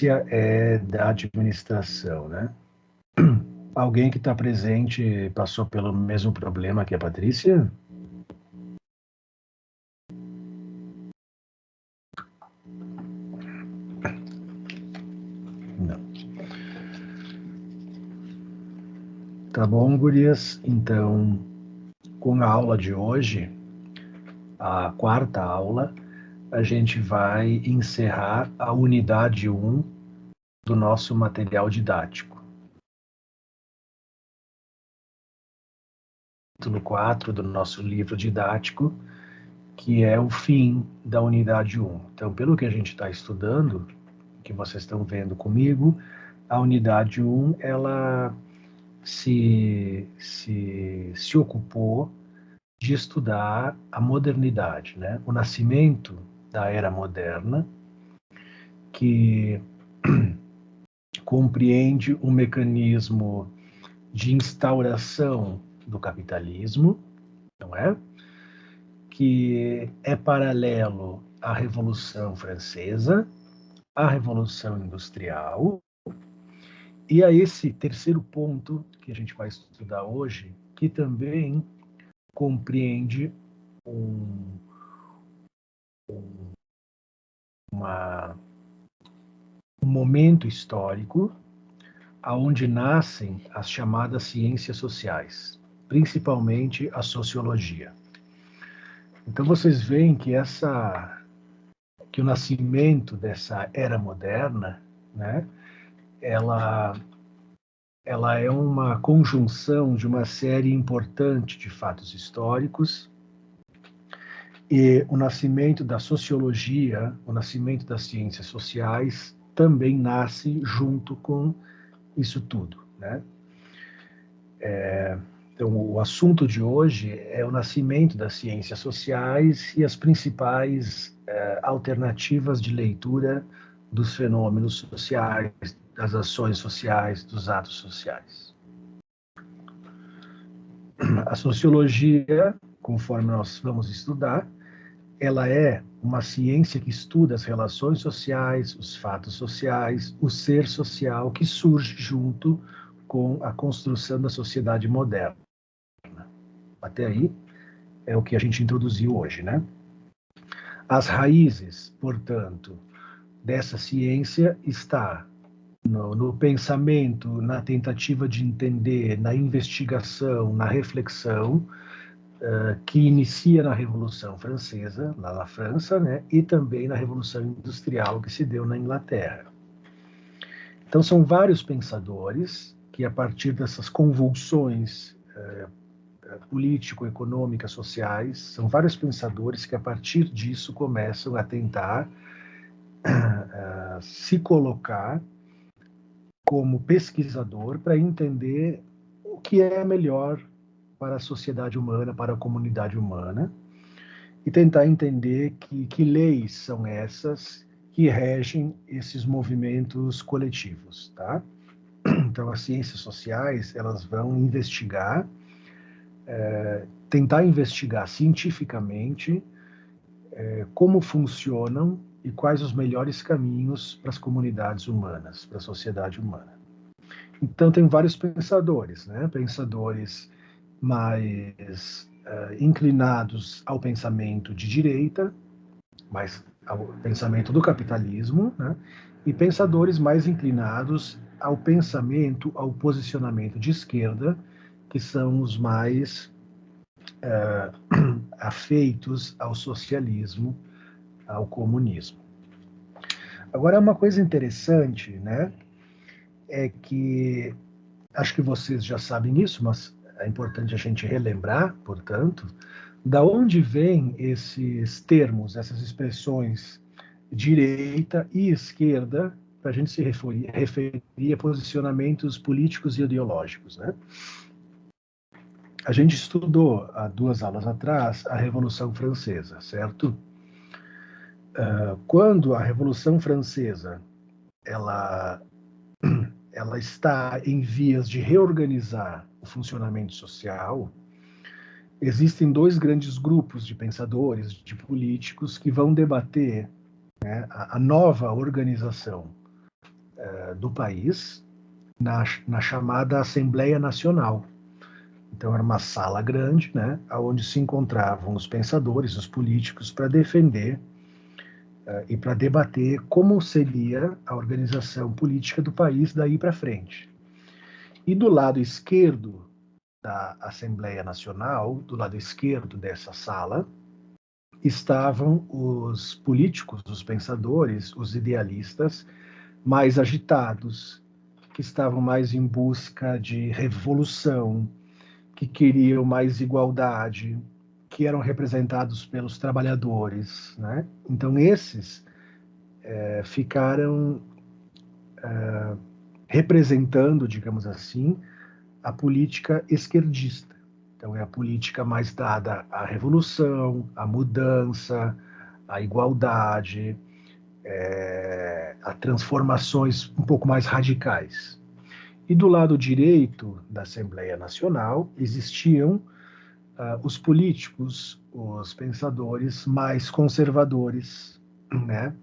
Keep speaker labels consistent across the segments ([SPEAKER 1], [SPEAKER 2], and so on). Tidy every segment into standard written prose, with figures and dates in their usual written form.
[SPEAKER 1] é da administração, né? Alguém que está presente passou pelo mesmo problema que a Patrícia? Não. Tá bom, gurias? Então, com a aula de hoje, a quarta aula, a gente vai encerrar a unidade 1 do nosso material didático. Título 4 do nosso livro didático, que é o fim da unidade 1. Então, pelo que a gente está estudando, que vocês estão vendo comigo, a unidade 1, ela se ocupou de estudar a modernidade, né? O nascimento da era moderna, que compreende um mecanismo de instauração do capitalismo, não é? Que é paralelo à Revolução Francesa, à Revolução Industrial, e a esse terceiro ponto que a gente vai estudar hoje, que também compreende um, um momento histórico aonde nascem as chamadas ciências sociais, principalmente a sociologia. Então vocês veem que o nascimento dessa era moderna, né, ela é uma conjunção de uma série importante de fatos históricos, e o nascimento da sociologia, o nascimento das ciências sociais também nasce junto com isso tudo, né? Então, o assunto de hoje é o nascimento das ciências sociais e as principais alternativas de leitura dos fenômenos sociais, das ações sociais, dos atos sociais. A sociologia, conforme nós vamos estudar, ela é uma ciência que estuda as relações sociais, os fatos sociais, o ser social que surge junto com a construção da sociedade moderna. Até aí é o que a gente introduziu hoje, né? As raízes, portanto, dessa ciência está no pensamento, na tentativa de entender, na investigação, na reflexão, que inicia na Revolução Francesa, lá na França, né, e também na Revolução Industrial que se deu na Inglaterra. Então, são vários pensadores que, a partir dessas convulsões político-econômicas, sociais, são vários pensadores que, a partir disso, começam a tentar se colocar como pesquisador para entender o que é melhor para a sociedade humana, para a comunidade humana, e tentar entender que leis são essas que regem esses movimentos coletivos, tá? Então, as ciências sociais, elas vão investigar, tentar investigar cientificamente como funcionam e quais os melhores caminhos para as comunidades humanas, para a sociedade humana. Então, tem vários pensadores, né? Pensadores mais inclinados ao pensamento de direita, mais ao pensamento do capitalismo, né? E pensadores mais inclinados ao pensamento, ao posicionamento de esquerda, que são os mais afeitos ao socialismo, ao comunismo. Agora, uma coisa interessante, né, é que, acho que vocês já sabem isso, mas é importante a gente relembrar, portanto, da onde vêm esses termos, essas expressões direita e esquerda, para a gente se referir a posicionamentos políticos e ideológicos, né? A gente estudou há 2 aulas atrás a Revolução Francesa, certo? Quando a Revolução Francesa ela está em vias de reorganizar o funcionamento social, existem 2 grandes grupos de pensadores, de políticos, que vão debater, né, a nova organização do país, na chamada Assembleia Nacional. Então, era uma sala grande, né, onde se encontravam os pensadores, os políticos, para defender e para debater como seria a organização política do país daí para frente. E do lado esquerdo da Assembleia Nacional, do lado esquerdo dessa sala, estavam os políticos, os pensadores, os idealistas mais agitados, que estavam mais em busca de revolução, que queriam mais igualdade, que eram representados pelos trabalhadores, né? Então esses ficaram representando, digamos assim, a política esquerdista. Então é a política mais dada à revolução, à mudança, à igualdade, a transformações um pouco mais radicais. E do lado direito da Assembleia Nacional existiam os políticos, os pensadores mais conservadores, né?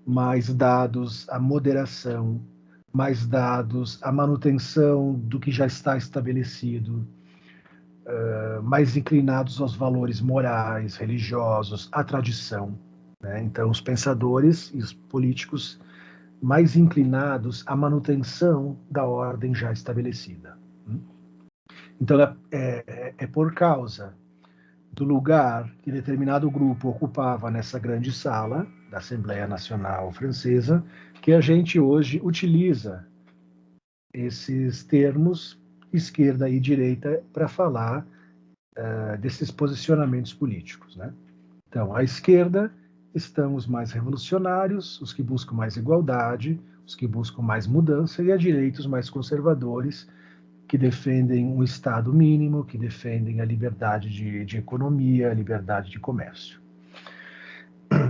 [SPEAKER 1] Mais dados à moderação, mais dados à manutenção do que já está estabelecido, mais inclinados aos valores morais, religiosos, à tradição, né? Então, os pensadores e os políticos mais inclinados à manutenção da ordem já estabelecida. Então, é por causa do lugar que determinado grupo ocupava nessa grande sala da Assembleia Nacional Francesa que a gente hoje utiliza esses termos esquerda e direita para falar desses posicionamentos políticos, né? Então, à esquerda estão os mais revolucionários, os que buscam mais igualdade, os que buscam mais mudança, e à direita os mais conservadores, que defendem um Estado mínimo, que defendem a liberdade de economia, a liberdade de comércio.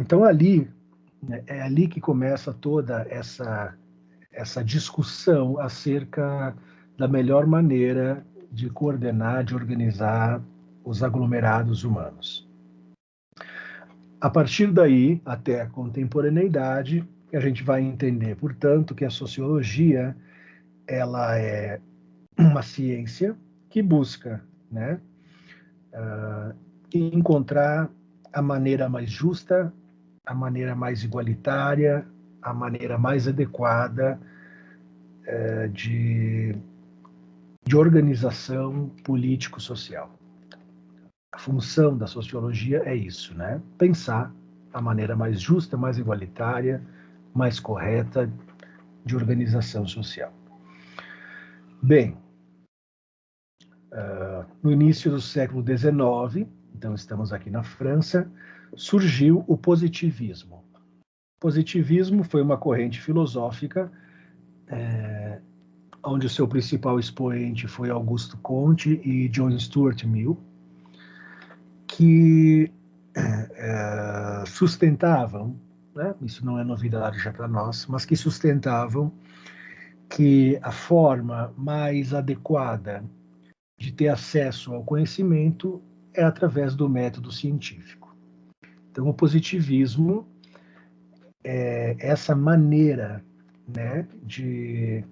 [SPEAKER 1] Então, ali, é ali que começa toda essa discussão acerca da melhor maneira de coordenar, de organizar os aglomerados humanos. A partir daí, até a contemporaneidade, a gente vai entender, portanto, que a sociologia ela é uma ciência que busca, né, encontrar a maneira mais justa, a maneira mais igualitária, a maneira mais adequada de organização político-social. A função da sociologia é isso, né? Pensar a maneira mais justa, mais igualitária, mais correta de organização social. Bem, no início do século XIX, então estamos aqui na França, surgiu o positivismo. O positivismo foi uma corrente filosófica onde o seu principal expoente foi Auguste Comte e John Stuart Mill, que sustentavam, né, isso não é novidade já para nós, mas que sustentavam que a forma mais adequada de ter acesso ao conhecimento é através do método científico. Então, o positivismo é essa maneira, né, de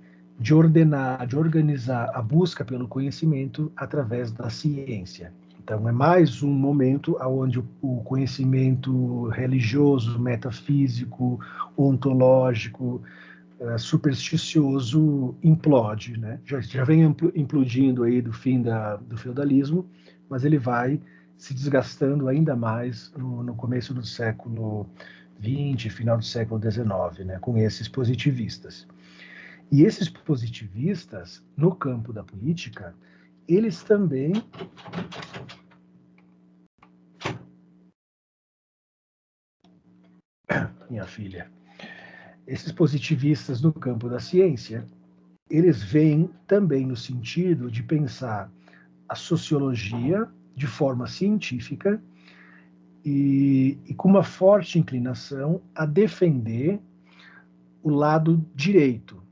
[SPEAKER 1] ordenar, de organizar a busca pelo conhecimento através da ciência. Então, é mais um momento onde o conhecimento religioso, metafísico, ontológico, supersticioso implode, né? Já vem implodindo aí do fim do feudalismo, mas ele vai se desgastando ainda mais no começo do século XX, final do século XIX, né? Com esses positivistas. E esses positivistas, no campo da política, eles também minha filha, esses positivistas no campo da ciência, eles vêm também no sentido de pensar a sociologia de forma científica e com uma forte inclinação a defender o lado direito,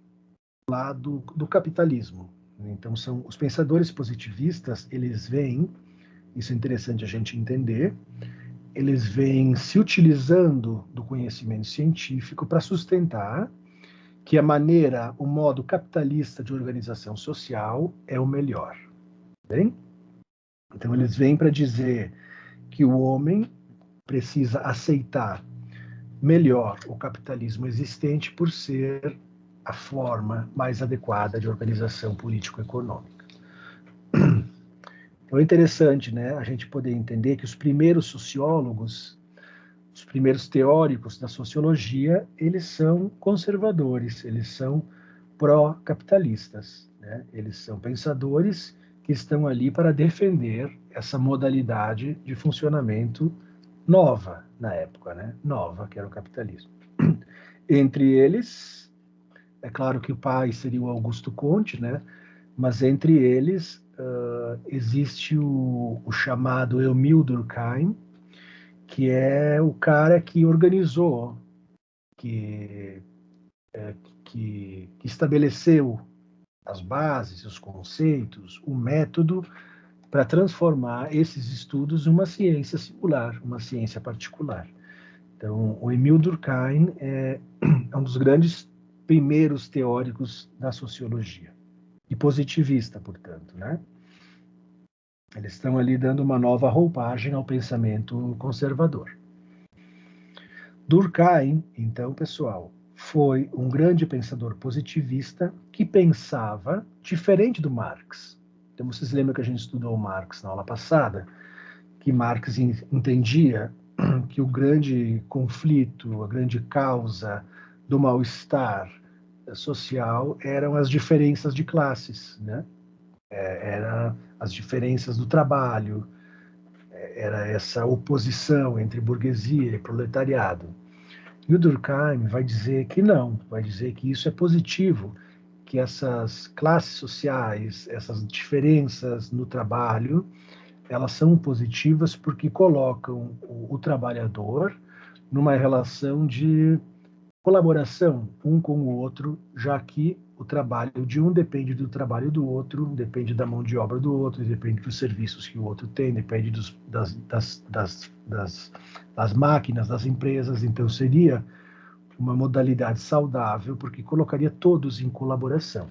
[SPEAKER 1] o lado do capitalismo. Então, são os pensadores positivistas, eles veem, isso é interessante a gente entender, eles vêm se utilizando do conhecimento científico para sustentar que a maneira, o modo capitalista de organização social é o melhor. Bem? Então, eles vêm para dizer que o homem precisa aceitar melhor o capitalismo existente por ser a forma mais adequada de organização político-econômica. Então é interessante, né, a gente poder entender que os primeiros sociólogos, os primeiros teóricos da sociologia, eles são conservadores, eles são pró-capitalistas, né? Eles são pensadores que estão ali para defender essa modalidade de funcionamento nova na época, né? Nova, que era o capitalismo. Entre eles, é claro que o pai seria o Augusto Comte, né? Mas entre eles existe o chamado Emile Durkheim, que é o cara que organizou, que, que estabeleceu as bases, os conceitos, o método para transformar esses estudos em uma ciência singular, uma ciência particular. Então, o Emile Durkheim é um dos grandes primeiros teóricos da sociologia, e positivista, portanto, né? Eles estão ali dando uma nova roupagem ao pensamento conservador. Durkheim, então, pessoal, foi um grande pensador positivista que pensava diferente do Marx. Então, vocês lembram que a gente estudou o Marx na aula passada? Que Marx entendia que o grande conflito, a grande causa do mal-estar social eram as diferenças de classes, né? Era as diferenças do trabalho, era essa oposição entre burguesia e proletariado. E o Durkheim vai dizer que não, vai dizer que isso é positivo, que essas classes sociais, essas diferenças no trabalho, elas são positivas porque colocam o trabalhador numa relação de colaboração um com o outro, já que o trabalho de um depende do trabalho do outro, depende da mão de obra do outro, depende dos serviços que o outro tem, depende das máquinas, das empresas. Então, seria uma modalidade saudável, porque colocaria todos em colaboração.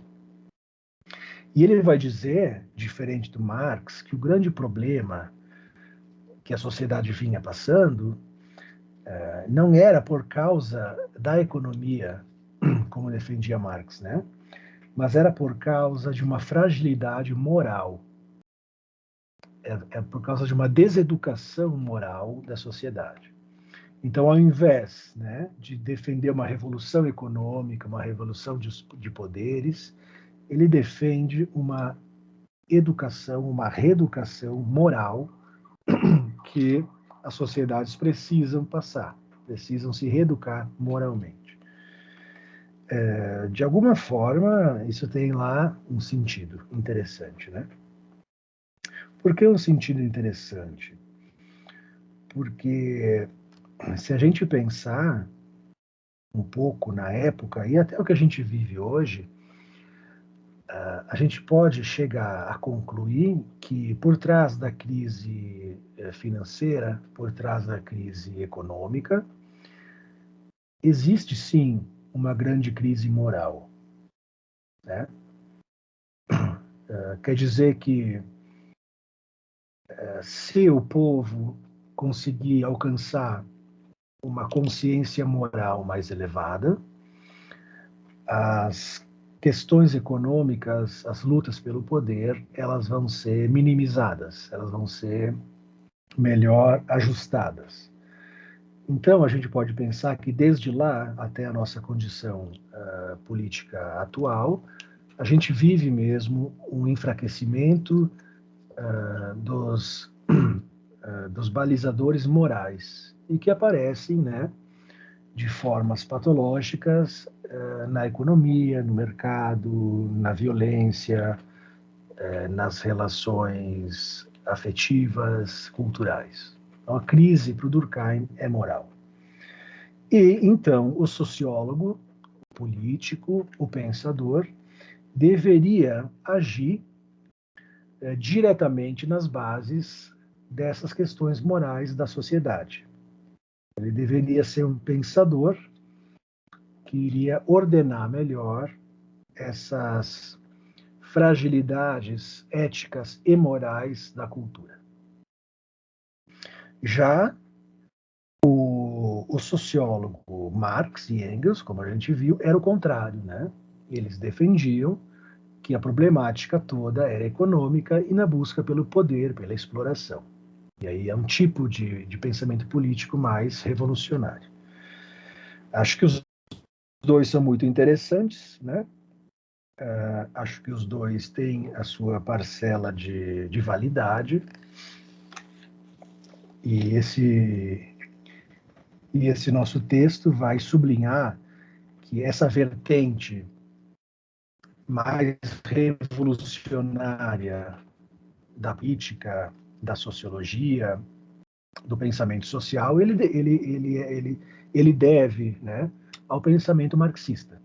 [SPEAKER 1] E ele vai dizer, diferente do Marx, que o grande problema que a sociedade vinha passando não era por causa da economia, como defendia Marx, né? Mas era por causa de uma fragilidade moral, é por causa de uma deseducação moral da sociedade. Então, ao invés, né, de defender uma revolução econômica, uma revolução de poderes, ele defende uma educação, uma reeducação moral que as sociedades precisam passar, precisam se reeducar moralmente. De alguma forma, isso tem lá um sentido interessante, né? Por que um sentido interessante? Porque se a gente pensar um pouco na época e até o que a gente vive hoje, a gente pode chegar a concluir que por trás da crise financeira, por trás da crise econômica, existe sim uma grande crise moral, né? Quer dizer que se o povo conseguir alcançar uma consciência moral mais elevada, as questões econômicas, as lutas pelo poder, elas vão ser minimizadas, elas vão ser melhor ajustadas. Então, a gente pode pensar que desde lá até a nossa condição política atual, a gente vive mesmo um enfraquecimento dos balizadores morais e que aparecem, né, de formas patológicas na economia, no mercado, na violência, nas relações afetivas, culturais. Então, a crise para o Durkheim é moral. E, então, o sociólogo, o político, o pensador, deveria agir diretamente nas bases dessas questões morais da sociedade. Ele deveria ser um pensador que iria ordenar melhor essas fragilidades éticas e morais da cultura. Já o sociólogo Marx e Engels, como a gente viu, era o contrário, né? Eles defendiam que a problemática toda era econômica e na busca pelo poder, pela exploração. E aí é um tipo de pensamento político mais revolucionário. Acho que os dois são muito interessantes, né? Acho que os dois têm a sua parcela de validade, e esse nosso texto vai sublinhar que essa vertente mais revolucionária da política, da sociologia, do pensamento social, ele deve, né, ao pensamento marxista.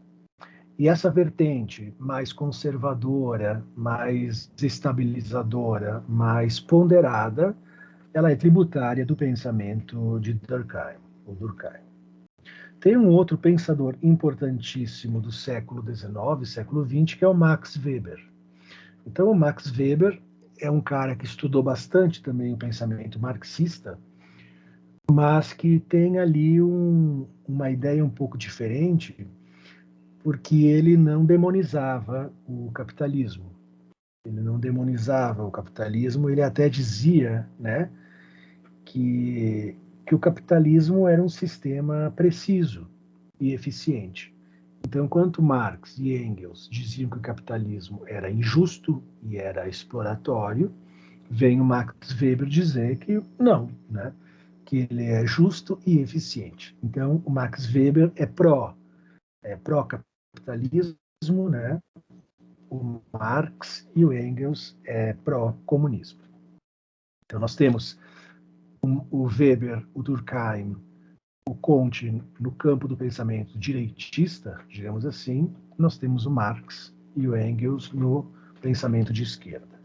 [SPEAKER 1] E essa vertente mais conservadora, mais estabilizadora, mais ponderada, ela é tributária do pensamento de Durkheim, ou Durkheim. Tem um outro pensador importantíssimo do século XIX, século XX, que é o Max Weber. Então, o Max Weber é um cara que estudou bastante também o pensamento marxista, mas que tem ali uma ideia um pouco diferente, porque ele não demonizava o capitalismo. Ele não demonizava o capitalismo, ele até dizia, né, que o capitalismo era um sistema preciso e eficiente. Então, enquanto Marx e Engels diziam que o capitalismo era injusto e era exploratório, vem o Max Weber dizer que não, né? Que ele é justo e eficiente. Então, o Max Weber é pró-capitalismo, né? O Marx e o Engels é pró-comunismo. Então, nós temos o Weber, o Durkheim, o Comte no campo do pensamento direitista, digamos assim, nós temos o Marx e o Engels no pensamento de esquerda.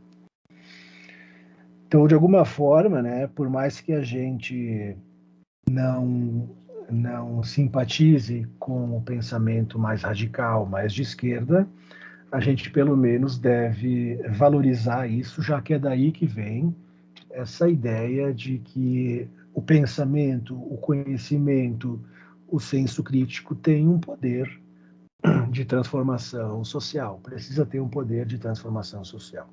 [SPEAKER 1] Então, de alguma forma, né, por mais que a gente não simpatize com o pensamento mais radical, mais de esquerda, a gente pelo menos deve valorizar isso, já que é daí que vem essa ideia de que o pensamento, o conhecimento, o senso crítico tem um poder de transformação social, precisa ter um poder de transformação social.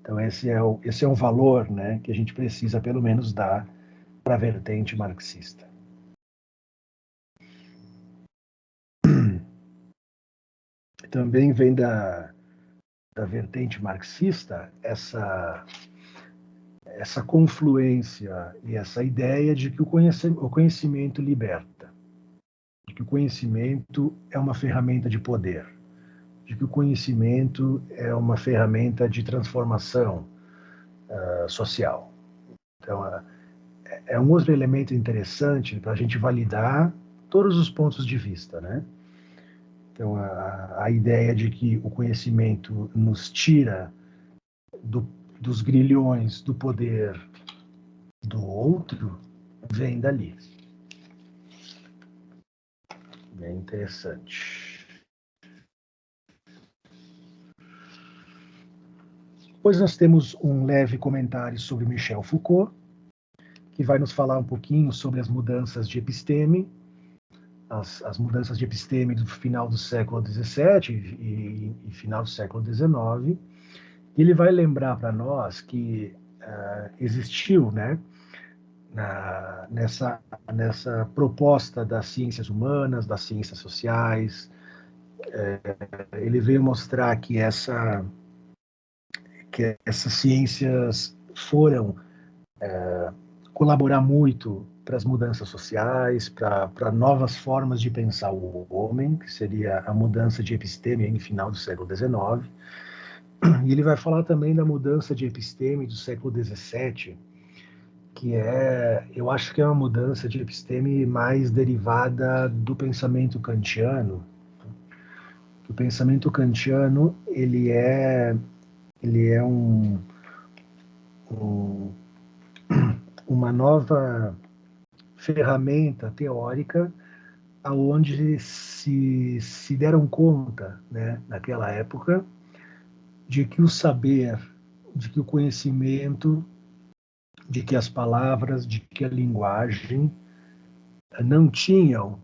[SPEAKER 1] Então esse é um valor, né, que a gente precisa pelo menos dar para a vertente marxista. Também vem da vertente marxista essa confluência e essa ideia de que o conhecimento liberta, de que o conhecimento é uma ferramenta de poder, de que o conhecimento é uma ferramenta de transformação social. Então, é um outro elemento interessante para a gente validar todos os pontos de vista, né? Então, a ideia de que o conhecimento nos tira dos grilhões do poder do outro vem dali. Bem interessante. Depois nós temos um leve comentário sobre Michel Foucault, que vai nos falar um pouquinho sobre as mudanças de episteme, as mudanças de episteme do final do século XVII e final do século XIX. E ele vai lembrar para nós que existiu, né, nessa proposta das ciências humanas, das ciências sociais, ele veio mostrar que essas ciências foram colaborar muito para as mudanças sociais, para novas formas de pensar o homem, que seria a mudança de episteme no final do século XIX. E ele vai falar também da mudança de episteme do século XVII, que eu acho que é uma mudança de episteme mais derivada do pensamento kantiano. O pensamento kantiano ele é uma nova ferramenta teórica aonde se deram conta, né, naquela época, de que o saber, de que o conhecimento, de que as palavras, de que a linguagem não tinham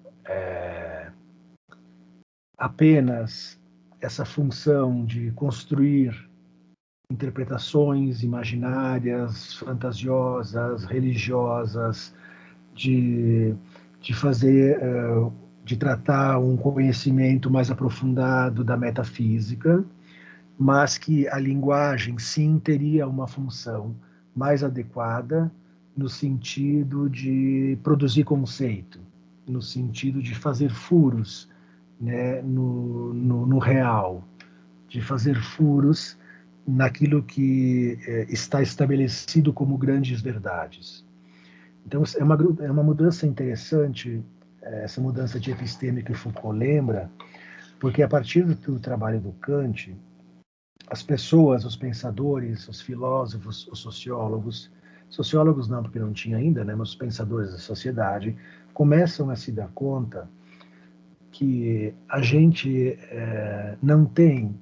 [SPEAKER 1] apenas essa função de construir interpretações imaginárias, fantasiosas, religiosas, de, de fazer, de tratar um conhecimento mais aprofundado da metafísica, mas que a linguagem sim teria uma função mais adequada no sentido de produzir conceito, no sentido de fazer furos, né, no real, de fazer furos naquilo que está estabelecido como grandes verdades. Então, é uma mudança interessante, essa mudança de episteme que o Foucault lembra, porque a partir do trabalho do Kant, as pessoas, os pensadores, os filósofos, os sociólogos não, porque não tinha ainda, né, mas os pensadores da sociedade, começam a se dar conta que a gente não tem,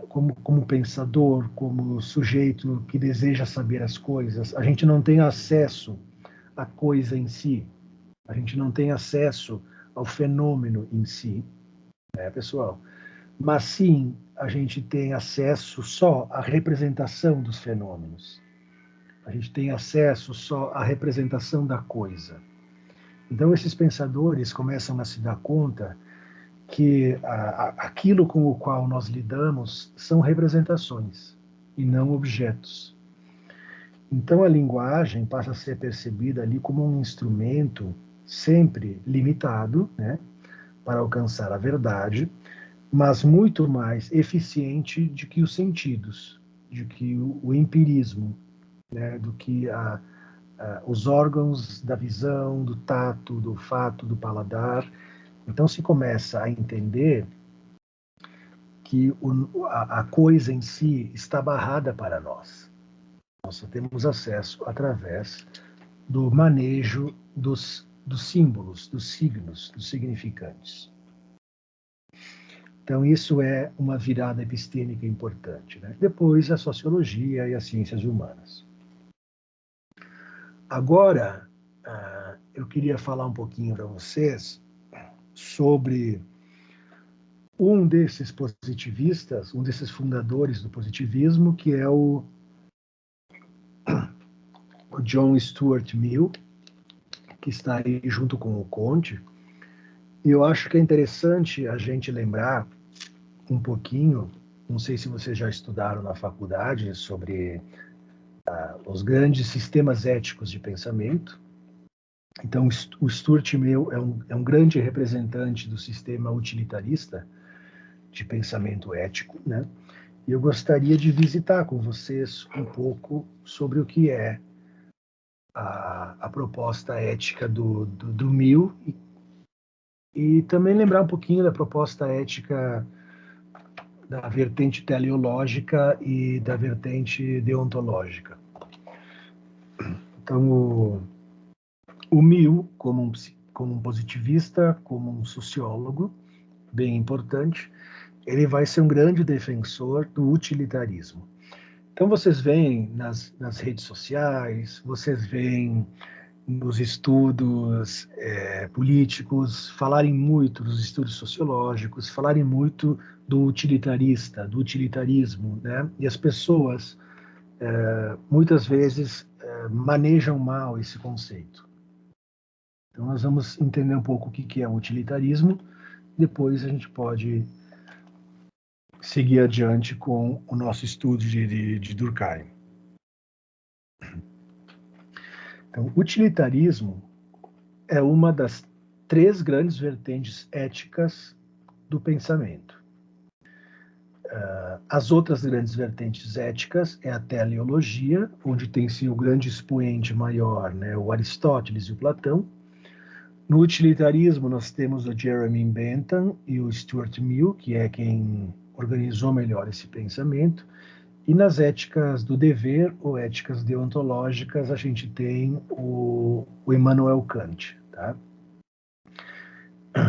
[SPEAKER 1] como pensador, como sujeito que deseja saber as coisas, a gente não tem acesso à coisa em si, a gente não tem acesso ao fenômeno em si, né, pessoal? Mas sim, a gente tem acesso só à representação dos fenômenos. A gente tem acesso só à representação da coisa. Então, esses pensadores começam a se dar conta que aquilo com o qual nós lidamos são representações e não objetos. Então, a linguagem passa a ser percebida ali como um instrumento sempre limitado, né, para alcançar a verdade, mas muito mais eficiente do que os sentidos, de que o empirismo, né, do que os órgãos da visão, do tato, do olfato, do paladar. Então se começa a entender que a coisa em si está barrada para nós. Nós só temos acesso através do manejo dos símbolos, dos signos, dos significantes. Então, isso é uma virada epistêmica importante, né? Depois, a sociologia e as ciências humanas. Agora, eu queria falar um pouquinho para vocês sobre um desses positivistas, um desses fundadores do positivismo, que é o John Stuart Mill, que está aí junto com o Comte. E eu acho que é interessante a gente lembrar um pouquinho, não sei se vocês já estudaram na faculdade sobre os grandes sistemas éticos de pensamento. Então, o Stuart Mill é um grande representante do sistema utilitarista de pensamento ético, né? E eu gostaria de visitar com vocês um pouco sobre o que é a proposta ética do Mill e também lembrar um pouquinho da proposta ética da vertente teleológica e da vertente deontológica. Então, o Mill, como um positivista, como um sociólogo, bem importante, ele vai ser um grande defensor do utilitarismo. Então, vocês veem nas redes sociais, vocês veem nos estudos políticos falarem muito, dos estudos sociológicos, falarem muito do utilitarista, do utilitarismo, né? E as pessoas, muitas vezes, manejam mal esse conceito. Então, nós vamos entender um pouco o que é o utilitarismo, depois a gente pode seguir adiante com o nosso estudo de Durkheim. Então, utilitarismo é uma das três grandes vertentes éticas do pensamento. As outras grandes vertentes éticas é a teleologia, onde tem-se o grande expoente maior, né, o Aristóteles e o Platão. No utilitarismo, nós temos o Jeremy Bentham e o Stuart Mill, que é quem organizou melhor esse pensamento. E nas éticas do dever, ou éticas deontológicas, a gente tem o Immanuel Kant. Tá?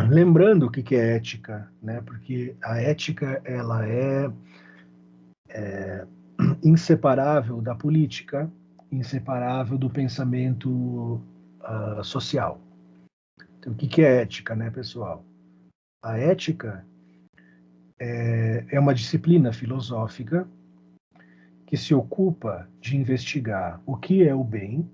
[SPEAKER 1] lembrando o que é ética, né? Porque a ética ela é inseparável da política, inseparável do pensamento social. Então, o que é ética, né, pessoal? A ética é uma disciplina filosófica que se ocupa de investigar o que é o bem,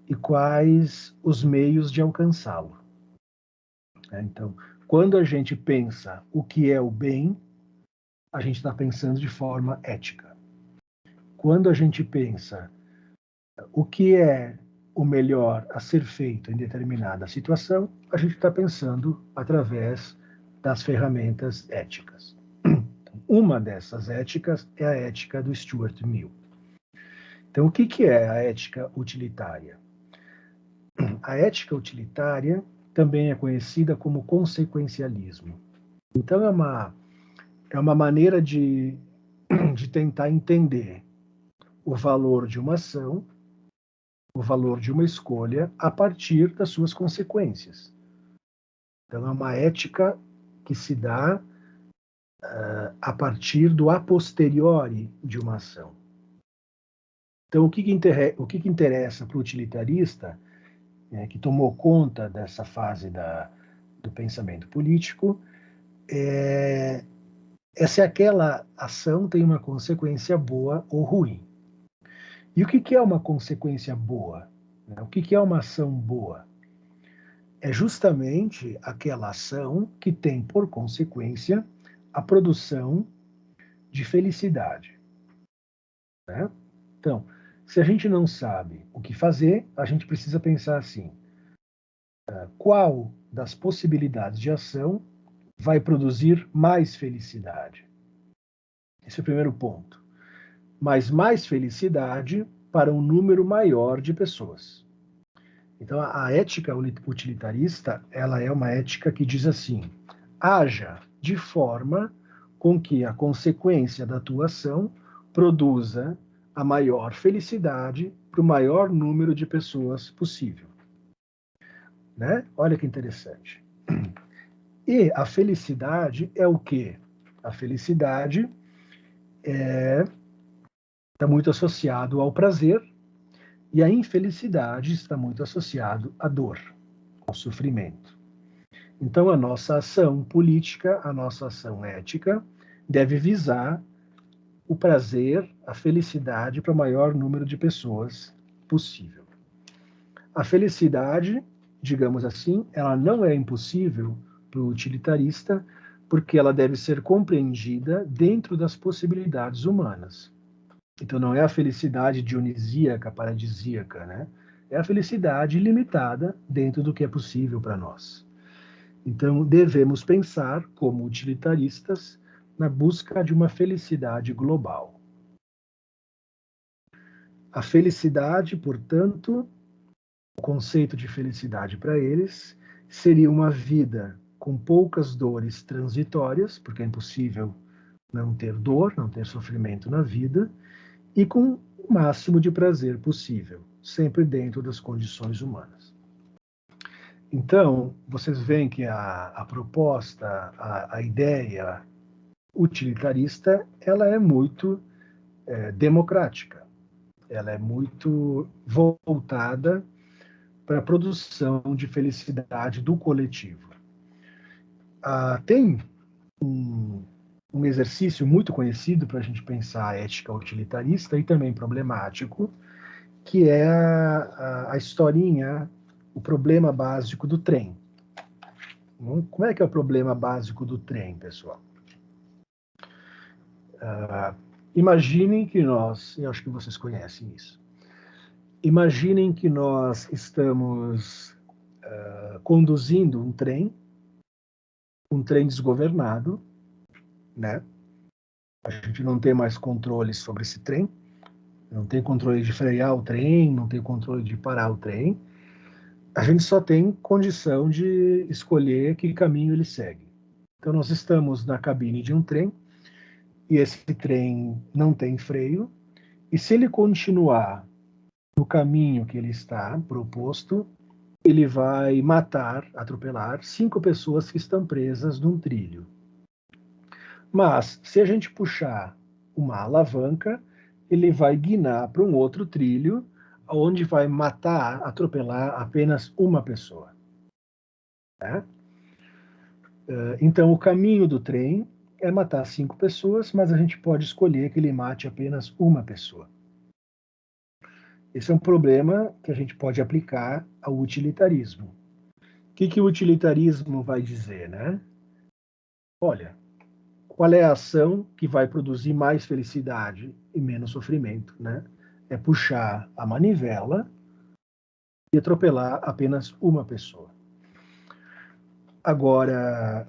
[SPEAKER 1] e quais os meios de alcançá-lo. Então, quando a gente pensa o que é o bem, a gente está pensando de forma ética. Quando a gente pensa o que é o melhor a ser feito em determinada situação, a gente está pensando através das ferramentas éticas. Uma dessas éticas é a ética do Stuart Mill. Então, o que é a ética utilitária? A ética utilitária também é conhecida como consequencialismo. Então, é uma maneira de tentar entender o valor de uma ação, o valor de uma escolha, a partir das suas consequências. Então, é uma ética que se dá a partir do a posteriori de uma ação. Então, o que interessa para o utilitarista, que tomou conta dessa fase do pensamento político, é se aquela ação tem uma consequência boa ou ruim. E o que é uma consequência boa? O que é uma ação boa? É justamente aquela ação que tem por consequência a produção de felicidade. Né? Então, se a gente não sabe o que fazer, a gente precisa pensar assim: qual das possibilidades de ação vai produzir mais felicidade? Esse é o primeiro ponto. Mas mais felicidade para um número maior de pessoas. Então, a ética utilitarista, ela é uma ética que diz assim: haja de forma com que a consequência da tua ação produza a maior felicidade para o maior número de pessoas possível. Né? Olha que interessante. E a felicidade é o quê? A felicidade está muito associado ao prazer, e a infelicidade está muito associado à dor, ao sofrimento. Então, a nossa ação política, a nossa ação ética, deve visar o prazer, a felicidade para o maior número de pessoas possível. A felicidade, digamos assim, ela não é impossível para o utilitarista, porque ela deve ser compreendida dentro das possibilidades humanas. Então, não é a felicidade dionisíaca, paradisíaca, né? É a felicidade limitada dentro do que é possível para nós. Então, devemos pensar, como utilitaristas, na busca de uma felicidade global. A felicidade, portanto, o conceito de felicidade para eles seria uma vida com poucas dores transitórias, porque é impossível não ter dor, não ter sofrimento na vida, e com o máximo de prazer possível, sempre dentro das condições humanas. Então, vocês veem que a proposta, a ideia utilitarista, ela é muito democrática, ela é muito voltada para a produção de felicidade do coletivo. Tem um exercício muito conhecido para a gente pensar a ética utilitarista e também problemático, que é a historinha, o problema básico do trem. Como é que é o problema básico do trem, pessoal? Imaginem que nós, eu acho que vocês conhecem isso, imaginem que nós estamos conduzindo um trem desgovernado, né? A gente não tem mais controle sobre esse trem, não tem controle de frear o trem, não tem controle de parar o trem. A gente só tem condição de escolher que caminho ele segue. Então, nós estamos na cabine de um trem e esse trem não tem freio, e se ele continuar no caminho que ele está proposto, ele vai matar, atropelar 5 pessoas que estão presas num trilho. Mas, se a gente puxar uma alavanca, ele vai guinar para um outro trilho, onde vai matar, atropelar apenas uma pessoa. Né? Então, o caminho do trem é matar 5 pessoas, mas a gente pode escolher que ele mate apenas uma pessoa. Esse é um problema que a gente pode aplicar ao utilitarismo. O que o utilitarismo vai dizer, né? Olha, qual é a ação que vai produzir mais felicidade e menos sofrimento, né? É puxar a manivela e atropelar apenas uma pessoa. Agora,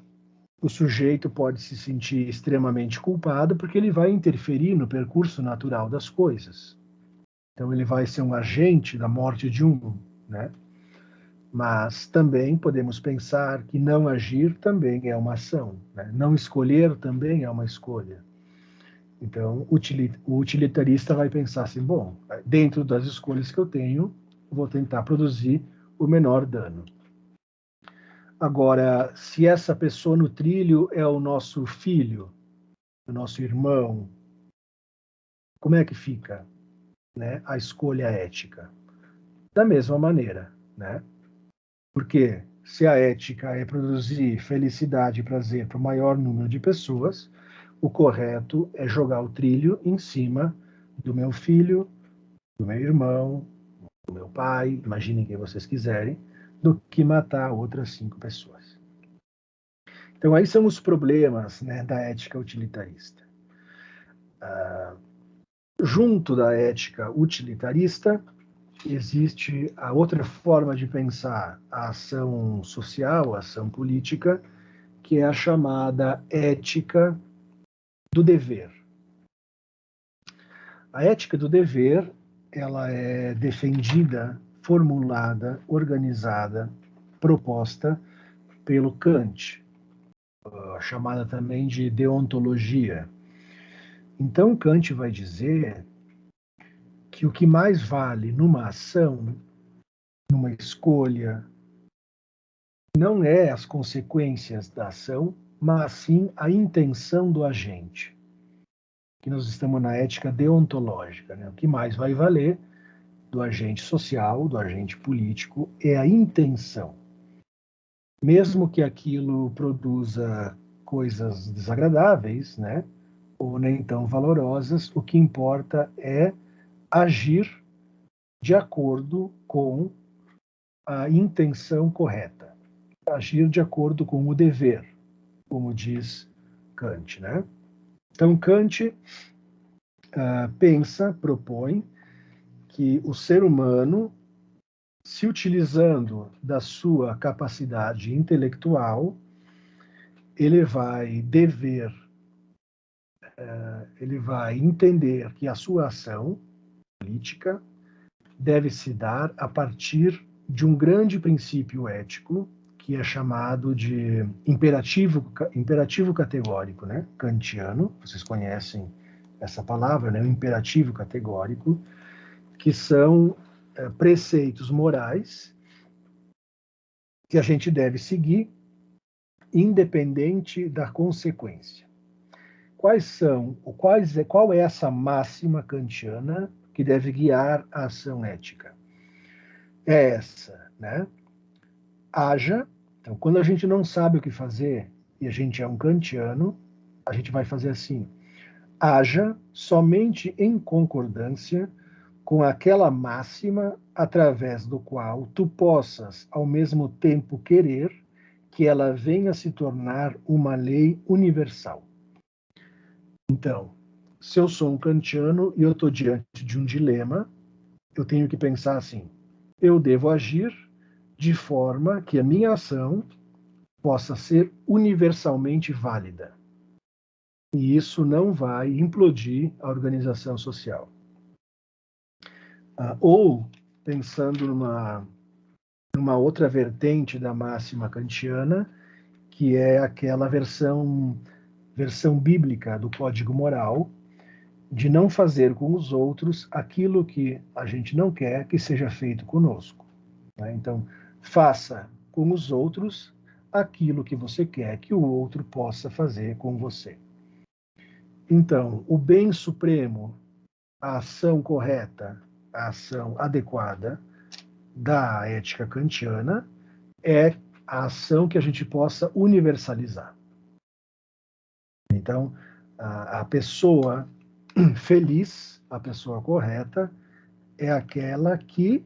[SPEAKER 1] o sujeito pode se sentir extremamente culpado porque ele vai interferir no percurso natural das coisas. Então, ele vai ser um agente da morte de um, né? Mas também podemos pensar que não agir também é uma ação, né? Não escolher também é uma escolha. Então, o utilitarista vai pensar assim, bom, dentro das escolhas que eu tenho, vou tentar produzir o menor dano. Agora, se essa pessoa no trilho é o nosso filho, o nosso irmão, como é que fica, né, a escolha ética? Da mesma maneira, né? Porque se a ética é produzir felicidade e prazer para o maior número de pessoas, o correto é jogar o trilho em cima do meu filho, do meu irmão, do meu pai, imaginem quem vocês quiserem, do que matar outras 5 pessoas. Então, aí são os problemas, né, da ética utilitarista. Junto da ética utilitarista, existe a outra forma de pensar a ação social, a ação política, que é a chamada ética do dever. A ética do dever, ela é defendida, formulada, organizada, proposta pelo Kant, chamada também de deontologia. Então, Kant vai dizer que o que mais vale numa ação, numa escolha, não é as consequências da ação, mas sim a intenção do agente. Que nós estamos na ética deontológica, né? O que mais vai valer do agente social, do agente político, é a intenção. Mesmo que aquilo produza coisas desagradáveis, né? Ou nem tão valorosas, o que importa é agir de acordo com a intenção correta, agir de acordo com o dever, como diz Kant, né? Então, Kant pensa, propõe que o ser humano, se utilizando da sua capacidade intelectual, ele vai dever, ele vai entender que a sua ação política deve se dar a partir de um grande princípio ético que é chamado de imperativo categórico, né? Kantiano, vocês conhecem essa palavra, né? O imperativo categórico, que são preceitos morais que a gente deve seguir, independente da consequência. Qual é essa máxima kantiana que deve guiar a ação ética? É essa, né? Haja. Então, quando a gente não sabe o que fazer e a gente é um kantiano, a gente vai fazer assim: haja somente em concordância com aquela máxima através do qual tu possas, ao mesmo tempo, querer que ela venha se tornar uma lei universal. Então, se eu sou um kantiano e eu estou diante de um dilema, eu tenho que pensar assim: eu devo agir de forma que a minha ação possa ser universalmente válida. E isso não vai implodir a organização social. Ou, pensando numa outra vertente da máxima kantiana, que é aquela versão bíblica do Código Moral, de não fazer com os outros aquilo que a gente não quer que seja feito conosco. Né? Então, faça com os outros aquilo que você quer que o outro possa fazer com você. Então, o bem supremo, a ação correta, a ação adequada da ética kantiana é a ação que a gente possa universalizar. Então, a pessoa feliz, a pessoa correta, é aquela que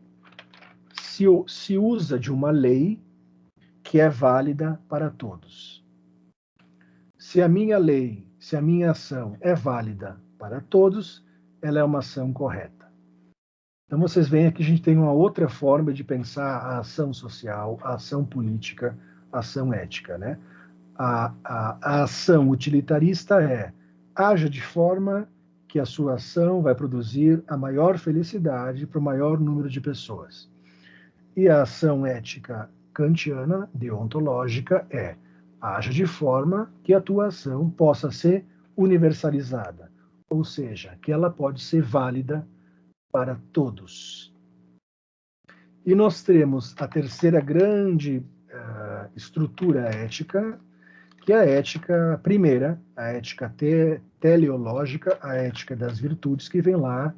[SPEAKER 1] se usa de uma lei que é válida para todos. Se a minha lei, se a minha ação é válida para todos, ela é uma ação correta. Então vocês veem aqui que a gente tem uma outra forma de pensar a ação social, a ação política, a ação ética, né? A ação utilitarista é haja de forma que a sua ação vai produzir a maior felicidade para o maior número de pessoas. E a ação ética kantiana, deontológica, é haja de forma que a tua ação possa ser universalizada, ou seja, que ela pode ser válida para todos. E nós temos a terceira grande estrutura ética, que é a ética primeira, a ética teleológica, a ética das virtudes, que vem lá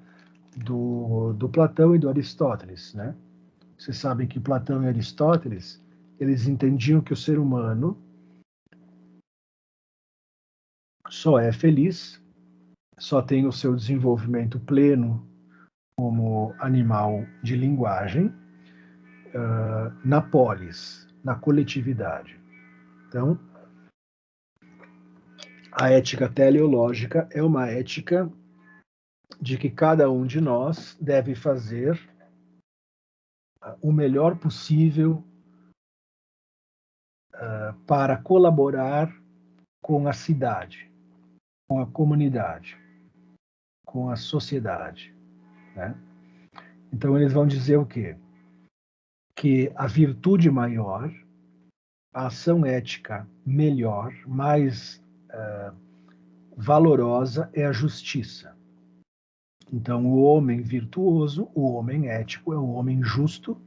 [SPEAKER 1] do Platão e do Aristóteles, né? Vocês sabem que Platão e Aristóteles, eles entendiam que o ser humano só é feliz, só tem o seu desenvolvimento pleno como animal de linguagem na polis, na coletividade. Então, a ética teleológica é uma ética de que cada um de nós deve fazer o melhor possível para colaborar com a cidade, com a comunidade, com a sociedade, né? Então eles vão dizer o quê? Que a virtude maior, a ação ética melhor, mais valorosa é a justiça. Então o homem virtuoso, o homem ético é o homem justo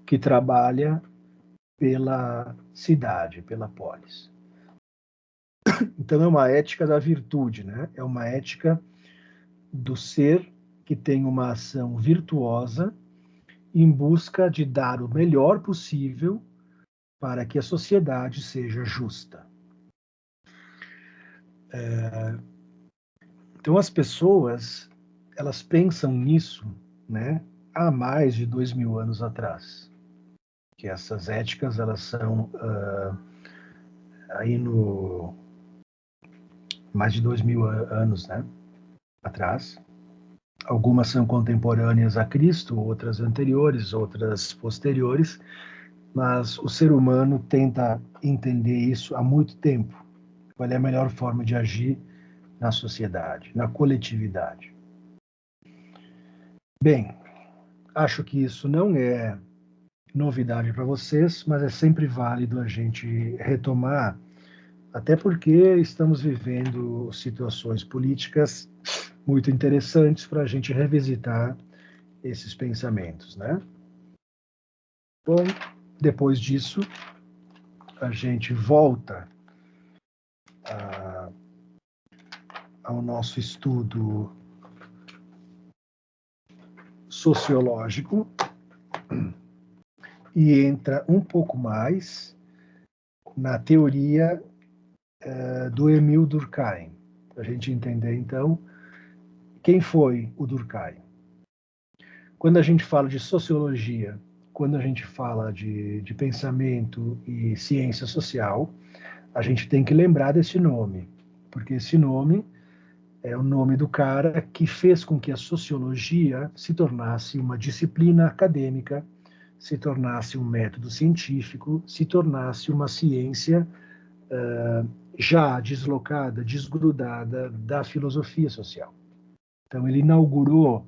[SPEAKER 1] que trabalha pela cidade, pela polis. Então é uma ética da virtude, né? É uma ética do ser que tem uma ação virtuosa em busca de dar o melhor possível para que a sociedade seja justa. Então as pessoas, elas pensam nisso, né? Há mais de 2000 anos atrás. Que essas éticas, elas são aí no mais de 2000 anos, né? Atrás. Algumas são contemporâneas a Cristo, outras anteriores, outras posteriores, mas o ser humano tenta entender isso há muito tempo. Qual é a melhor forma de agir na sociedade, na coletividade. Bem, acho que isso não é novidade para vocês, mas é sempre válido a gente retomar, até porque estamos vivendo situações políticas muito interessantes para a gente revisitar esses pensamentos, né? Bom, depois disso, a gente volta ao nosso estudo sociológico e entra um pouco mais na teoria do Emil Durkheim, para a gente entender, então, quem foi o Durkheim. Quando a gente fala de sociologia, quando a gente fala de pensamento e ciência social, a gente tem que lembrar desse nome, porque esse nome é o nome do cara que fez com que a sociologia se tornasse uma disciplina acadêmica, se tornasse um método científico, se tornasse uma ciência já deslocada, desgrudada da filosofia social. Então, ele inaugurou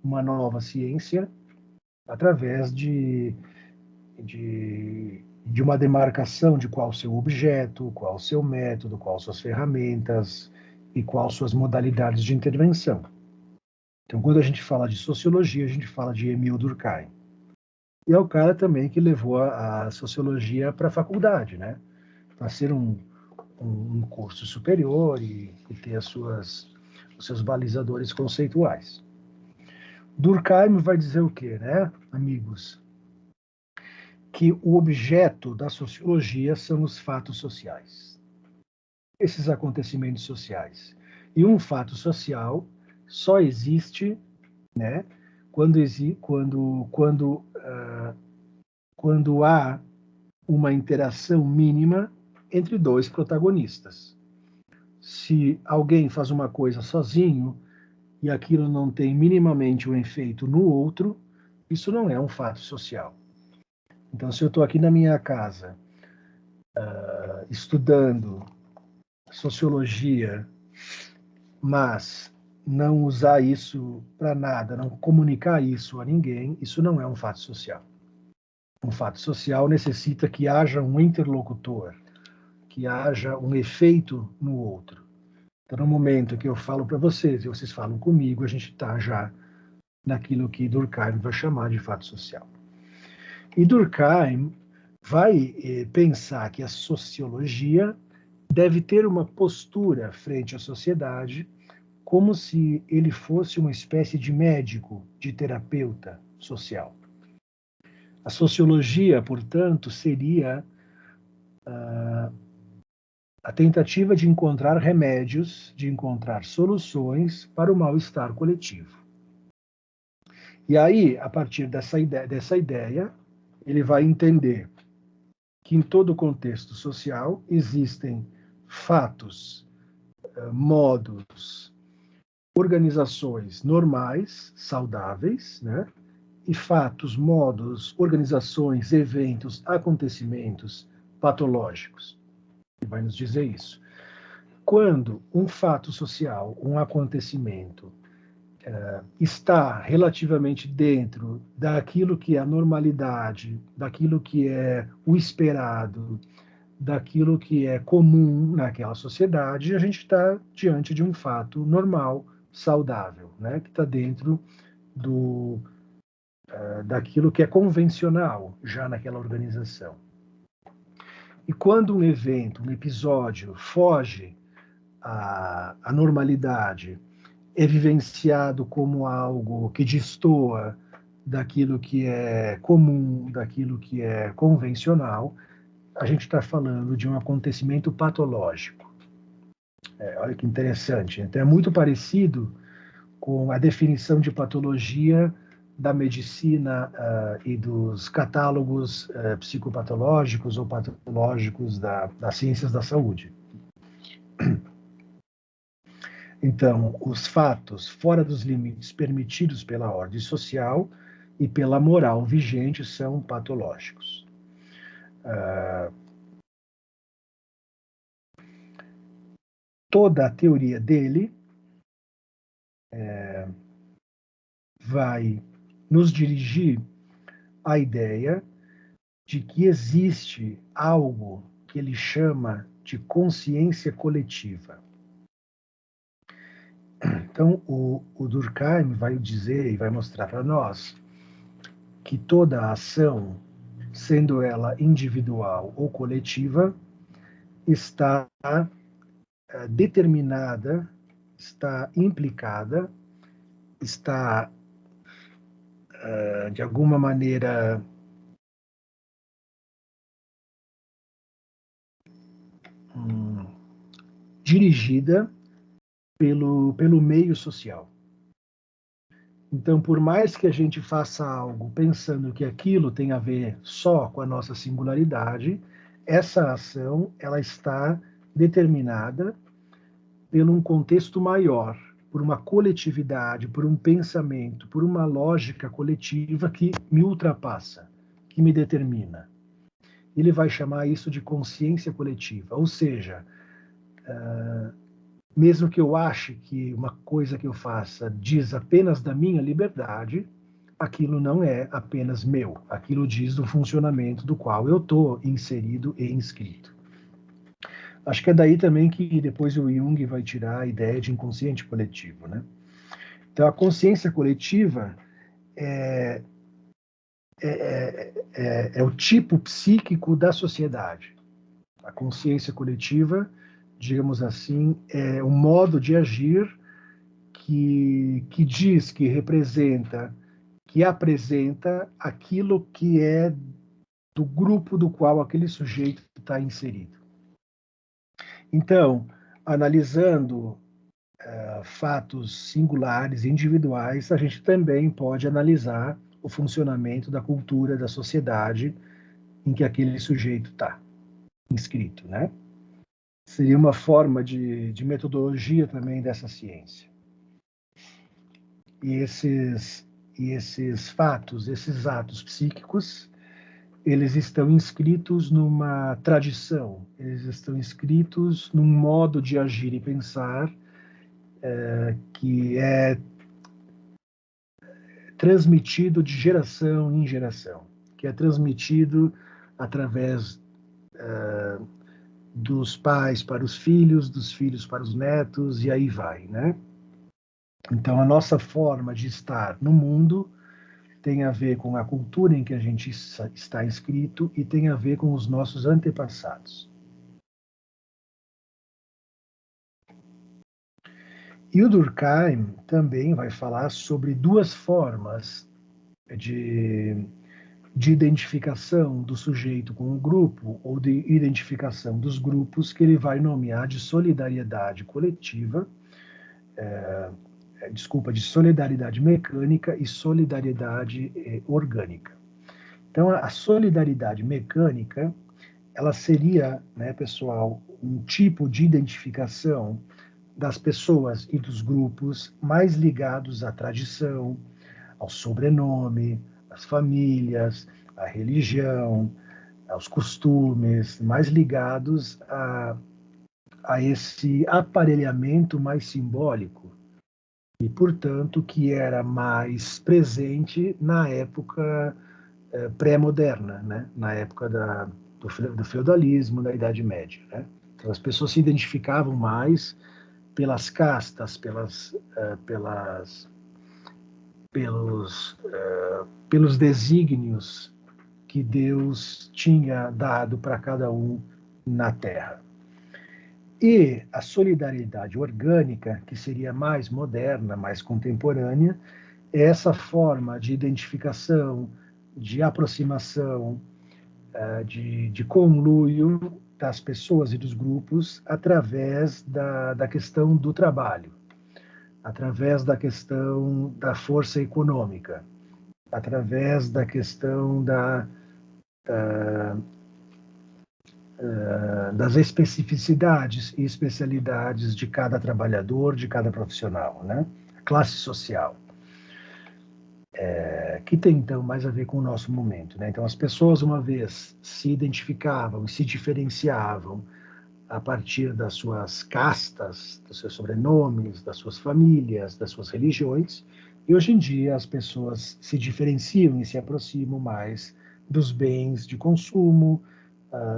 [SPEAKER 1] uma nova ciência através de uma demarcação de qual seu objeto, qual seu método, qual suas ferramentas e quais suas modalidades de intervenção. Então, quando a gente fala de sociologia, a gente fala de Emil Durkheim. E é o cara também que levou a sociologia para a faculdade, né? Para ser um curso superior e ter os seus balizadores conceituais. Durkheim vai dizer o quê, né, amigos? Que o objeto da sociologia são os fatos sociais, esses acontecimentos sociais. E um fato social só existe, né, quando há uma interação mínima entre dois protagonistas. Se alguém faz uma coisa sozinho e aquilo não tem minimamente um efeito no outro, isso não é um fato social. Então, se eu estou aqui na minha casa estudando sociologia, mas não usar isso para nada, não comunicar isso a ninguém, isso não é um fato social. Um fato social necessita que haja um interlocutor, que haja um efeito no outro. Então, no momento que eu falo para vocês e vocês falam comigo, a gente está já naquilo que Durkheim vai chamar de fato social. E Durkheim vai pensar que a sociologia deve ter uma postura frente à sociedade como se ele fosse uma espécie de médico, de terapeuta social. A sociologia, portanto, seria a tentativa de encontrar remédios, de encontrar soluções para o mal-estar coletivo. E aí, a partir dessa ideia, ele vai entender que em todo contexto social existem fatos, modos, organizações normais, saudáveis, né? E fatos, modos, organizações, eventos, acontecimentos patológicos. Ele vai nos dizer isso. Quando um fato social, um acontecimento, está relativamente dentro daquilo que é a normalidade, daquilo que é o esperado, daquilo que é comum naquela sociedade, a gente está diante de um fato normal, saudável, né? Que está dentro daquilo que é convencional já naquela organização. E quando um evento, um episódio foge à normalidade, é vivenciado como algo que destoa daquilo que é comum, daquilo que é convencional, a gente está falando de um acontecimento patológico. Olha que interessante. Então, é muito parecido com a definição de patologia da medicina e dos catálogos psicopatológicos ou patológicos das ciências da saúde. Então, os fatos fora dos limites permitidos pela ordem social e pela moral vigente são patológicos. Toda a teoria dele vai nos dirigir à ideia de que existe algo que ele chama de consciência coletiva. Então, o Durkheim vai dizer e vai mostrar para nós que toda a ação, sendo ela individual ou coletiva, está determinada, está implicada, está, de alguma maneira, dirigida pelo meio social. Então, por mais que a gente faça algo pensando que aquilo tem a ver só com a nossa singularidade, essa ação ela está determinada por um contexto maior, por uma coletividade, por um pensamento, por uma lógica coletiva que me ultrapassa, que me determina. Ele vai chamar isso de consciência coletiva, ou seja, mesmo que eu ache que uma coisa que eu faça diz apenas da minha liberdade, aquilo não é apenas meu, aquilo diz do funcionamento do qual eu estou inserido e inscrito. Acho que é daí também que depois o Jung vai tirar a ideia de inconsciente coletivo, né? Então, a consciência coletiva é o tipo psíquico da sociedade. A consciência coletiva, digamos assim, é um modo de agir que diz, que representa, que apresenta aquilo que é do grupo do qual aquele sujeito está inserido. Então, analisando fatos singulares, individuais, a gente também pode analisar o funcionamento da cultura, da sociedade em que aquele sujeito está inscrito, né? Seria uma forma de metodologia também dessa ciência. E esses fatos, esses atos psíquicos, eles estão inscritos numa tradição, eles estão inscritos num modo de agir e pensar que é transmitido de geração em geração, que é transmitido através dos pais para os filhos, dos filhos para os netos, e aí vai, né? Então, a nossa forma de estar no mundo tem a ver com a cultura em que a gente está inscrito e tem a ver com os nossos antepassados. E o Durkheim também vai falar sobre duas formas de identificação do sujeito com o grupo ou de identificação dos grupos que ele vai nomear de solidariedade coletiva, de solidariedade mecânica e solidariedade orgânica. Então, a solidariedade mecânica, ela seria, né, pessoal, um tipo de identificação das pessoas e dos grupos mais ligados à tradição, ao sobrenome, às famílias, à religião, aos costumes, mais ligados a esse aparelhamento mais simbólico e, portanto, que era mais presente na época pré-moderna, né? Na época do feudalismo, da Idade Média. Né? Então, as pessoas se identificavam mais pelas castas, pelos desígnios que Deus tinha dado para cada um na Terra. E a solidariedade orgânica, que seria mais moderna, mais contemporânea, é essa forma de identificação, de aproximação, de conluio das pessoas e dos grupos através da questão do trabalho, através da questão da força econômica, através da questão das especificidades e especialidades de cada trabalhador, de cada profissional, né? Classe social, que tem então mais a ver com o nosso momento, né? Então as pessoas uma vez se identificavam, se diferenciavam a partir das suas castas, dos seus sobrenomes, das suas famílias, das suas religiões, e hoje em dia as pessoas se diferenciam e se aproximam mais dos bens de consumo,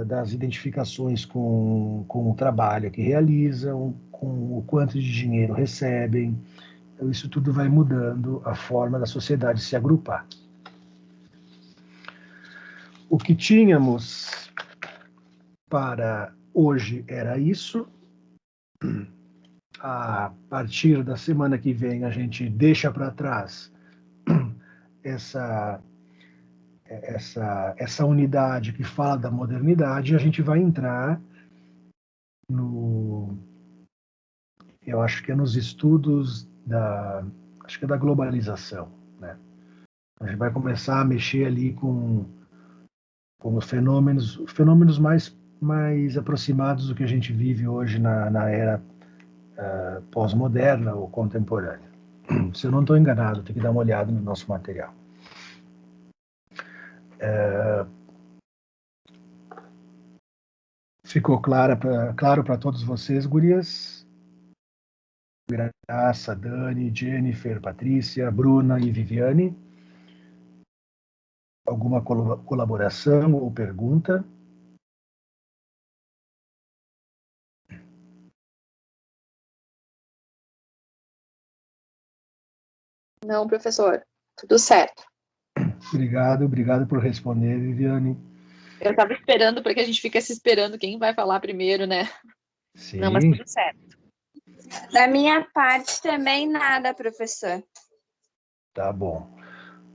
[SPEAKER 1] das identificações com o trabalho que realizam, com o quanto de dinheiro recebem. Então, isso tudo vai mudando a forma da sociedade se agrupar. O que tínhamos para hoje era isso. A partir da semana que vem, a gente deixa para trás essa, essa unidade que fala da modernidade e a gente vai entrar no, eu acho que é nos estudos acho que é da globalização, né? A gente vai começar a mexer ali com os fenômenos mais aproximados do que a gente vive hoje na era pós-moderna ou contemporânea. Se eu não estou enganado, tem que dar uma olhada no nosso material. Ficou claro para todos vocês, gurias? Graça, Dani, Jennifer, Patrícia, Bruna e Viviane. Alguma colaboração ou pergunta?
[SPEAKER 2] Não, professor. Tudo certo.
[SPEAKER 1] Obrigado por responder, Viviane.
[SPEAKER 2] Eu estava esperando, porque a gente fica se esperando quem vai falar primeiro, né?
[SPEAKER 1] Sim.
[SPEAKER 2] Não, mas tudo certo.
[SPEAKER 3] Da minha parte também nada, professor.
[SPEAKER 1] Tá bom.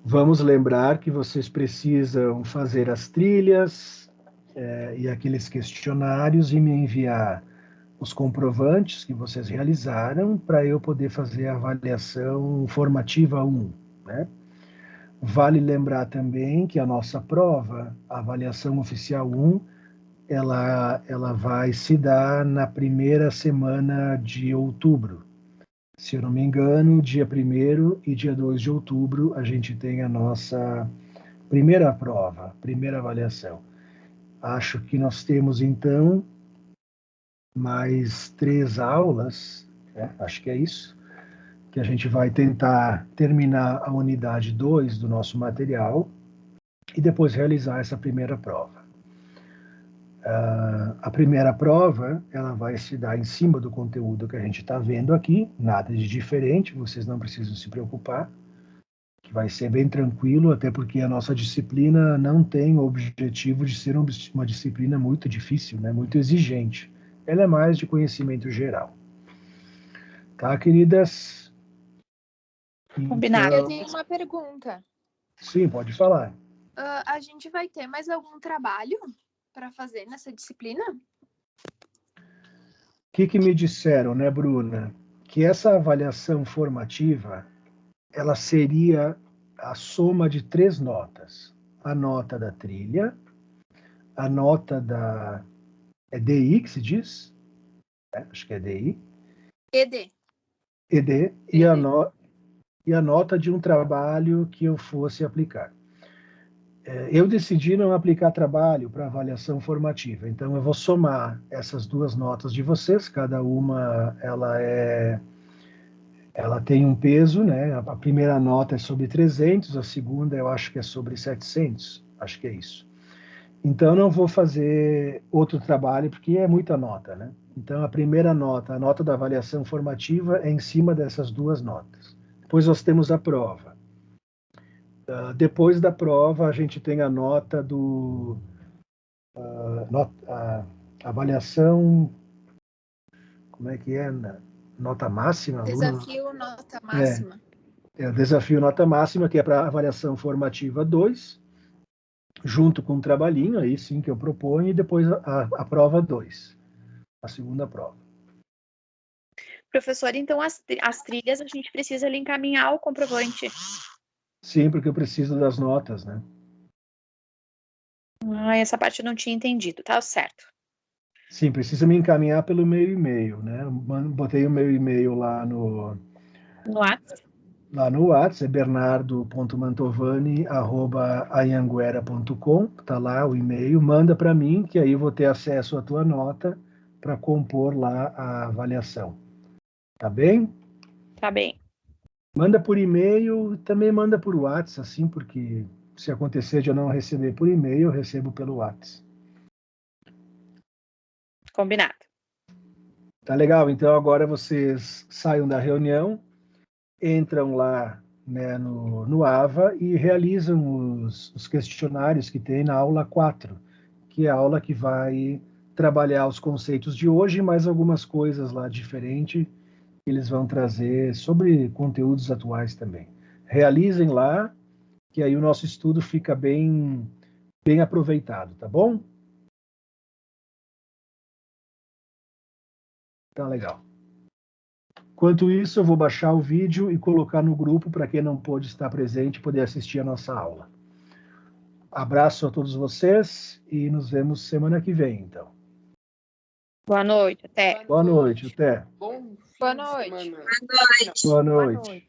[SPEAKER 1] Vamos lembrar que vocês precisam fazer as trilhas e aqueles questionários e me enviar os comprovantes que vocês realizaram para eu poder fazer a avaliação formativa 1, né? Vale lembrar também que a nossa prova, a avaliação oficial 1, ela vai se dar na primeira semana de outubro. Se eu não me engano, dia 1º e dia 2 de outubro, a gente tem a nossa primeira prova, primeira avaliação. Acho que nós temos, então, mais 3 aulas, acho que é isso, que a gente vai tentar terminar a unidade 2 do nosso material e depois realizar essa primeira prova. A primeira prova, ela vai se dar em cima do conteúdo que a gente está vendo aqui, nada de diferente, vocês não precisam se preocupar, que vai ser bem tranquilo, até porque a nossa disciplina não tem o objetivo de ser uma disciplina muito difícil, né, muito exigente. Ela é mais de conhecimento geral. Tá, queridas?
[SPEAKER 2] Combinado.
[SPEAKER 4] Eu tenho uma pergunta.
[SPEAKER 1] Sim, pode falar.
[SPEAKER 4] A gente vai ter mais algum trabalho para fazer nessa disciplina?
[SPEAKER 1] O que me disseram, né, Bruna? Que essa avaliação formativa, ela seria a soma de 3 notas. A nota da trilha, a nota da... É DI que se diz? Acho que é DI.
[SPEAKER 4] ED.
[SPEAKER 1] ED. E a nota de um trabalho que eu fosse aplicar. Eu decidi não aplicar trabalho para avaliação formativa, então eu vou somar essas 2 notas de vocês, cada uma ela tem um peso, né? A primeira nota é sobre 300, a segunda eu acho que é sobre 700, acho que é isso. Então eu não vou fazer outro trabalho porque é muita nota, né? Então a primeira nota, a nota da avaliação formativa é em cima dessas 2 notas. Depois nós temos a prova. Depois da prova, a gente tem a nota a avaliação, como é que é? Nota máxima?
[SPEAKER 4] Desafio nota máxima.
[SPEAKER 1] O desafio nota máxima, que é para avaliação formativa 2, junto com o trabalhinho, aí sim que eu proponho, e depois a prova 2, a segunda prova.
[SPEAKER 2] Professor, então as trilhas a gente precisa lhe encaminhar o comprovante.
[SPEAKER 1] Sim, porque eu preciso das notas, né?
[SPEAKER 2] Essa parte eu não tinha entendido, tá certo.
[SPEAKER 1] Sim, precisa me encaminhar pelo meu e-mail, né? Botei o meu e-mail lá no
[SPEAKER 2] WhatsApp?
[SPEAKER 1] Lá no WhatsApp, é bernardo.mantovani@anhanguera.com, tá lá o e-mail, manda para mim, que aí eu vou ter acesso à tua nota para compor lá a avaliação. Tá bem?
[SPEAKER 2] Tá bem.
[SPEAKER 1] Manda por e-mail, também manda por WhatsApp, assim, porque se acontecer de eu não receber por e-mail, eu recebo pelo WhatsApp.
[SPEAKER 2] Combinado.
[SPEAKER 1] Tá legal, então agora vocês saiam da reunião, entram lá, né, no AVA e realizam os questionários que tem na aula 4, que é a aula que vai trabalhar os conceitos de hoje e mais algumas coisas lá diferentes que eles vão trazer sobre conteúdos atuais também. Realizem lá, que aí o nosso estudo fica bem aproveitado, tá bom? Tá legal. Enquanto isso, eu vou baixar o vídeo e colocar no grupo para quem não pôde estar presente poder assistir a nossa aula. Abraço a todos vocês e nos vemos semana que vem, então.
[SPEAKER 2] Boa noite, até.
[SPEAKER 1] Boa noite, até.
[SPEAKER 4] Boa noite.
[SPEAKER 1] Boa noite.